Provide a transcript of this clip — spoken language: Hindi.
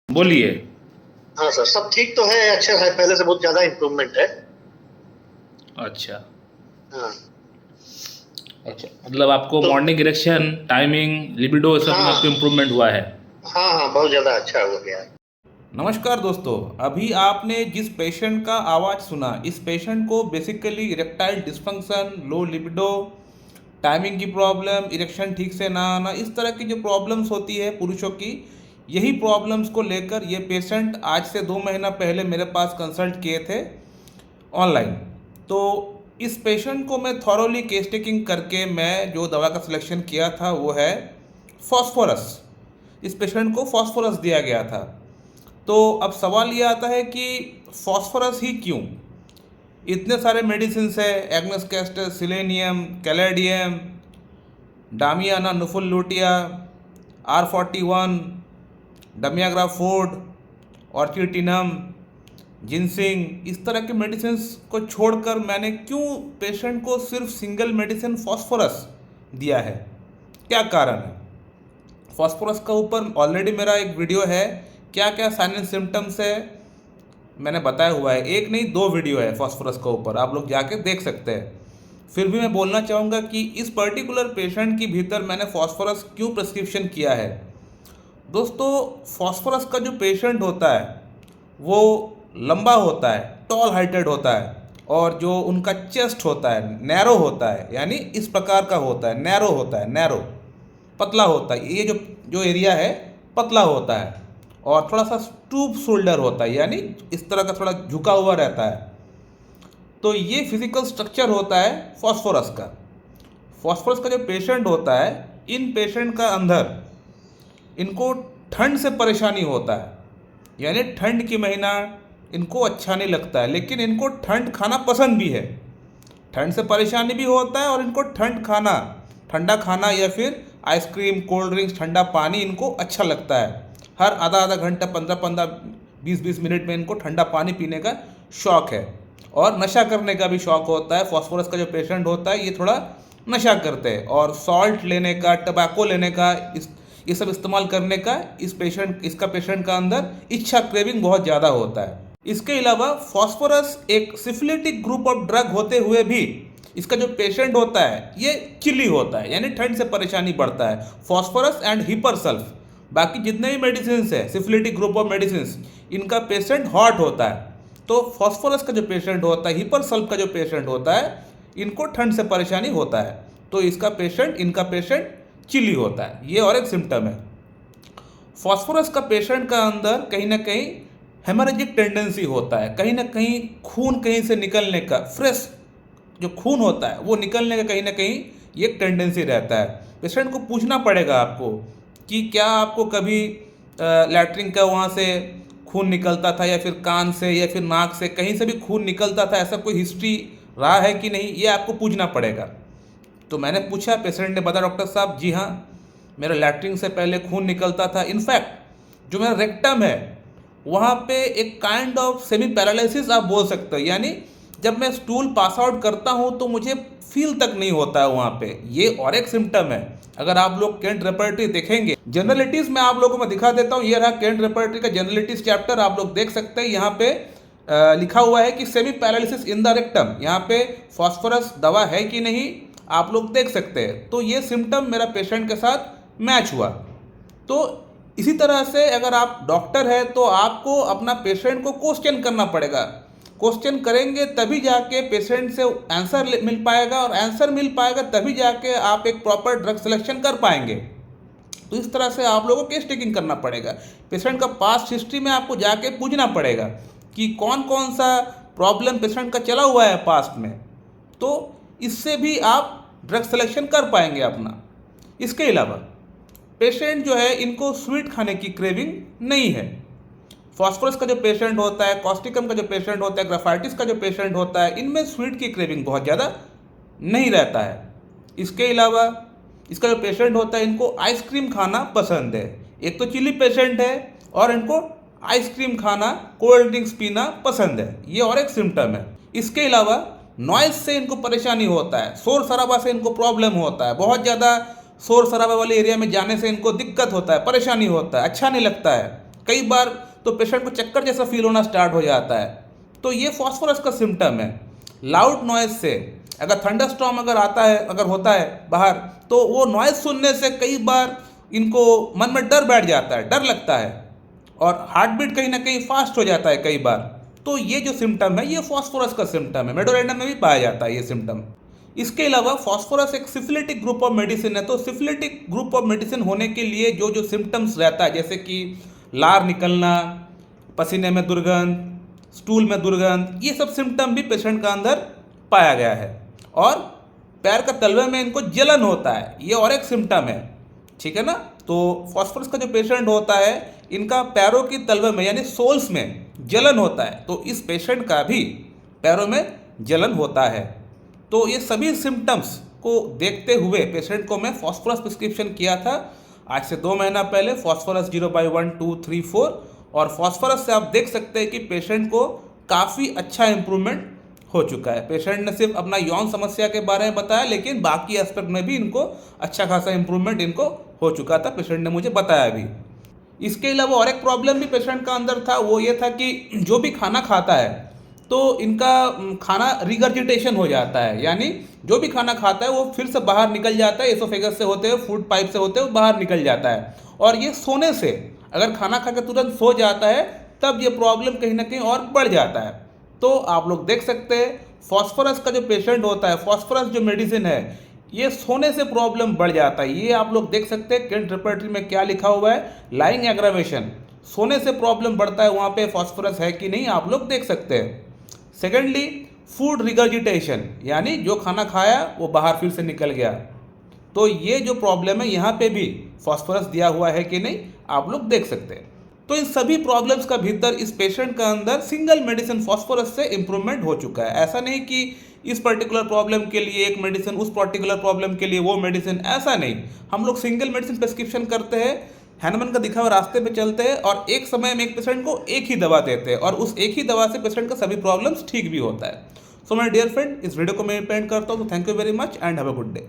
बोलिए। हाँ सर, सब ठीक तो है, अच्छा है, पहले से बहुत ज्यादा इम्प्रूवमेंट है। अच्छा। हाँ। अच्छा, मतलब आपको तो मॉर्निंग इरेक्शन, टाइमिंग, लिबिडो सब में आपको हाँ इम्प्रूवमेंट हुआ है? हाँ हाँ, बहुत ज्यादा अच्छा हो गया है। नमस्कार दोस्तों। अभी आपने जिस पेशेंट का आवाज़ सुना, इस पेशेंट को basically erectile dysfunction, low libido, timing की प्रॉब्लम, इरेक्शन ठीक से ना आना, इस तरह की जो प्रॉब्लम्स होती है पुरुषों की, यही प्रॉब्लम्स को लेकर ये पेशेंट आज से 2 महीना पहले मेरे पास कंसल्ट किए थे ऑनलाइन। तो इस पेशेंट को मैं थॉरोली केस टेकिंग करके मैं जो दवा का सिलेक्शन किया था वो है फॉस्फोरस। इस पेशेंट को फॉस्फोरस दिया गया था। तो अब सवाल ये आता है कि फॉस्फोरस ही क्यों? इतने सारे मेडिसिन है, agnus castor, selenium, caladium, damiana नुफुलूटिया, R41, डमियाग्राफोर्ड, ऑर्चिटिनम, जिनसिंग, इस तरह के मेडिसिन को छोड़कर मैंने क्यों पेशेंट को सिर्फ सिंगल मेडिसिन फॉस्फोरस दिया है? क्या कारण है? फॉस्फोरस का ऊपर ऑलरेडी मेरा एक वीडियो है, क्या क्या साइन एंड सिम्टम्स है मैंने बताया हुआ है। एक नहीं, 2 वीडियो है फॉस्फोरस के ऊपर, आप लोग जाके देख सकते हैं। फिर भी मैं बोलना चाहूँगा कि इस पर्टिकुलर पेशेंट की भीतर मैंने फॉस्फोरस क्यों प्रिस्क्रिप्शन किया है। दोस्तों, फॉस्फोरस का जो पेशेंट होता है वो लंबा होता है, टॉल हाइटेड होता है, और जो उनका चेस्ट होता है नैरो होता है, यानी इस प्रकार का होता है, नैरो होता है, नैरो पतला होता है। ये जो जो एरिया है पतला होता है, और थोड़ा सा स्टूप शोल्डर होता है, यानी इस तरह का थोड़ा झुका हुआ रहता है। तो ये फिजिकल स्ट्रक्चर होता है फॉस्फोरस का। फॉस्फोरस का जो पेशेंट होता है, इन पेशेंट का अंदर इनको ठंड से परेशानी होता है, यानी ठंड की महीना इनको अच्छा नहीं लगता है, लेकिन इनको ठंड खाना पसंद भी है। ठंड से परेशानी भी होता है और इनको ठंडा खाना या फिर आइसक्रीम, कोल्ड ड्रिंक्स, ठंडा पानी इनको अच्छा लगता है। हर आधा आधा घंटा, 15-15, 20-20 मिनट में इनको ठंडा पानी पीने का शौक़ है। और नशा करने का भी शौक़ होता है। फॉस्फोरस का जो पेशेंट होता है ये थोड़ा नशा करते हैं, और सॉल्ट लेने का, टबैको लेने का, ये सब इस्तेमाल करने का इसका पेशेंट का अंदर इच्छा, क्रेविंग बहुत ज़्यादा होता है। इसके अलावा फॉस्फोरस एक सिफिलिटिक ग्रुप ऑफ ड्रग होते हुए भी इसका जो पेशेंट होता है ये चिली होता है, यानी ठंड से परेशानी बढ़ता है। फॉस्फोरस एंड हिपरसल्फ, बाकी जितने भी मेडिसिन है सिफिलिटिक ग्रुप ऑफ मेडिसिन, इनका पेशेंट हॉट होता है। तो फॉस्फोरस का जो पेशेंट होता है, हिपरसल्फ का जो पेशेंट होता है, इनको ठंड से परेशानी होता है। तो इनका पेशेंट चिली होता है। ये और एक सिम्टम है। फॉस्फोरस का पेशेंट का अंदर कहीं ना कहीं हेमरेजिक टेंडेंसी होता है, कहीं ना कहीं खून कहीं से निकलने का, फ्रेश जो खून होता है वो निकलने का कहीं ना कहीं ये टेंडेंसी रहता है। पेशेंट को पूछना पड़ेगा आपको कि क्या आपको कभी लैट्रिन का वहाँ से खून निकलता था, या फिर कान से, या फिर नाक से, कहीं से भी खून निकलता था, ऐसा कोई हिस्ट्री रहा है कि नहीं, ये आपको पूछना पड़ेगा। तो मैंने पूछा, पेशेंट ने बताया, डॉक्टर साहब जी हाँ, मेरा लैट्रिन से पहले खून निकलता था। इनफैक्ट जो मेरा रेक्टम है वहाँ पे एक काइंड ऑफ सेमी पैरालिसिस आप बोल सकते हो, यानी जब मैं स्टूल पास आउट करता हूँ तो मुझे फील तक नहीं होता है वहाँ पे। ये और एक सिम्टम है। अगर आप लोग केंट रेपर्टरी देखेंगे, जनरलिटीज़ में आप लोगों को मैं दिखा देता हूँ। ये रहा केंट रेपर्टरी का जनरलिटीज़ चैप्टर, आप लोग देख सकते हैं। यहाँ पे लिखा हुआ है कि semi paralysis in the rectum, यहाँ पे फॉस्फोरस दवा है कि नहीं आप लोग देख सकते हैं। तो ये सिम्टम मेरा पेशेंट के साथ मैच हुआ। तो इसी तरह से अगर आप डॉक्टर है तो आपको अपना पेशेंट को क्वेश्चन करना पड़ेगा। क्वेश्चन करेंगे तभी जाके पेशेंट से आंसर मिल पाएगा, और आंसर मिल पाएगा तभी जाके आप एक प्रॉपर ड्रग सिलेक्शन कर पाएंगे। तो इस तरह से आप लोगों को केस टेकिंग करना पड़ेगा। पेशेंट का पास्ट हिस्ट्री में आपको जाके पूछना पड़ेगा कि कौन कौन सा प्रॉब्लम पेशेंट का चला हुआ है पास्ट में। तो इससे भी आप ड्रग सिलेक्शन कर पाएंगे अपना। इसके अलावा पेशेंट जो है, इनको स्वीट खाने की क्रेविंग नहीं है। फॉस्फोरस का जो पेशेंट होता है, कॉस्टिकम का जो पेशेंट होता है, ग्राफाइटिस का जो पेशेंट होता है, इनमें स्वीट की क्रेविंग बहुत ज़्यादा नहीं रहता है। इसके अलावा इसका जो पेशेंट होता है, इनको आइसक्रीम खाना पसंद है। एक तो चिली पेशेंट है और इनको आइसक्रीम खाना, कोल्ड ड्रिंक्स पीना पसंद है। ये और एक सिम्टम है। इसके अलावा नॉइज़ से इनको परेशानी होता है, शोर शराबा से इनको प्रॉब्लम होता है। बहुत ज़्यादा शोर शराबा वाले एरिया में जाने से इनको दिक्कत होता है, परेशानी होता है, अच्छा नहीं लगता है। कई बार तो पेशेंट को चक्कर जैसा फील होना स्टार्ट हो जाता है। तो ये फॉस्फोरस का सिम्टम है। लाउड नॉइज से अगर थंडरस्टॉर्म अगर होता है बाहर, तो वो नॉइज सुनने से कई बार इनको मन में डर बैठ जाता है, डर लगता है और हार्ट बीट कहीं ना कहीं फास्ट हो जाता है कई बार। तो ये जो सिम्टम है ये फॉस्फोरस का सिम्टम है, मेडोरेंडम में भी पाया जाता है ये सिम्टम। इसके अलावा फॉस्फोरस एक सिफिलिटिक ग्रुप ऑफ मेडिसिन है। तो सिफिलिटिक ग्रुप ऑफ मेडिसिन होने के लिए जो जो सिम्टम्स रहता है, जैसे कि लार निकलना, पसीने में दुर्गंध, स्टूल में दुर्गंध, ये सब सिम्टम भी पेशेंट का अंदर पाया गया है। और पैर का तलवे में इनको जलन होता है, ये और एक सिम्टम है, ठीक है ना। तो फॉस्फोरस का जो पेशेंट होता है, इनका पैरों की तलवे में यानी सोल्स में जलन होता है। तो इस पेशेंट का भी पैरों में जलन होता है। तो ये सभी सिम्टम्स को देखते हुए पेशेंट को मैं फॉस्फोरस प्रिस्क्रिप्शन किया था आज से 2 महीना पहले, फॉस्फोरस 0/1, 2, 3, 4। और फॉस्फोरस से आप देख सकते हैं कि पेशेंट को काफ़ी अच्छा इम्प्रूवमेंट हो चुका है। पेशेंट ने सिर्फ अपना यौन समस्या के बारे में बताया, लेकिन बाकी एस्पेक्ट में भी इनको अच्छा खासा इम्प्रूवमेंट इनको हो चुका था, पेशेंट ने मुझे बताया भी। इसके अलावा और एक प्रॉब्लम भी पेशेंट का अंदर था, वो ये था कि जो भी खाना खाता है तो इनका खाना रिगर्जिटेशन हो जाता है, यानी जो भी खाना खाता है वो फिर से बाहर निकल जाता है, एसोफेगस से होते हुए, फूड पाइप से होते हुए बाहर निकल जाता है। और ये सोने से, अगर खाना खा के तुरंत सो जाता है तब ये प्रॉब्लम कहीं ना कहीं और बढ़ जाता है। तो आप लोग देख सकते हैं फॉस्फोरस का जो पेशेंट होता है, फॉस्फोरस जो मेडिसिन है, ये सोने से प्रॉब्लम बढ़ जाता है। ये आप लोग देख सकते हैं केंट रिपर्टरी में क्या लिखा हुआ है, लाइंग एग्रावेशन, सोने से प्रॉब्लम बढ़ता है, वहाँ पे फॉस्फोरस है कि नहीं आप लोग देख सकते हैं। सेकेंडली फूड रिगर्जिटेशन, यानी जो खाना खाया वो बाहर फिर से निकल गया। तो ये जो प्रॉब्लम है यहाँ पे भी फॉस्फोरस दिया हुआ है कि नहीं आप लोग देख सकते हैं। तो इन सभी प्रॉब्लम्स का भीतर इस पेशेंट का अंदर सिंगल मेडिसिन फॉस्फोरस से इम्प्रूवमेंट हो चुका है। ऐसा नहीं कि इस पर्टिकुलर प्रॉब्लम के लिए एक मेडिसिन, उस पर्टिकुलर प्रॉब्लम के लिए वो मेडिसिन, ऐसा नहीं। हम लोग सिंगल मेडिसिन प्रिस्क्रिप्शन करते हैं, हैनमन का दिखा हुआ रास्ते पे चलते हैं और एक समय में एक पेशेंट को एक ही दवा देते हैं और उस एक ही दवा से पेशेंट का सभी प्रॉब्लम्स ठीक भी होता है। सो माय डियर फ्रेंड, इस वीडियो को मैं पेंट करता हूँ। तो thank you very much and have a good day.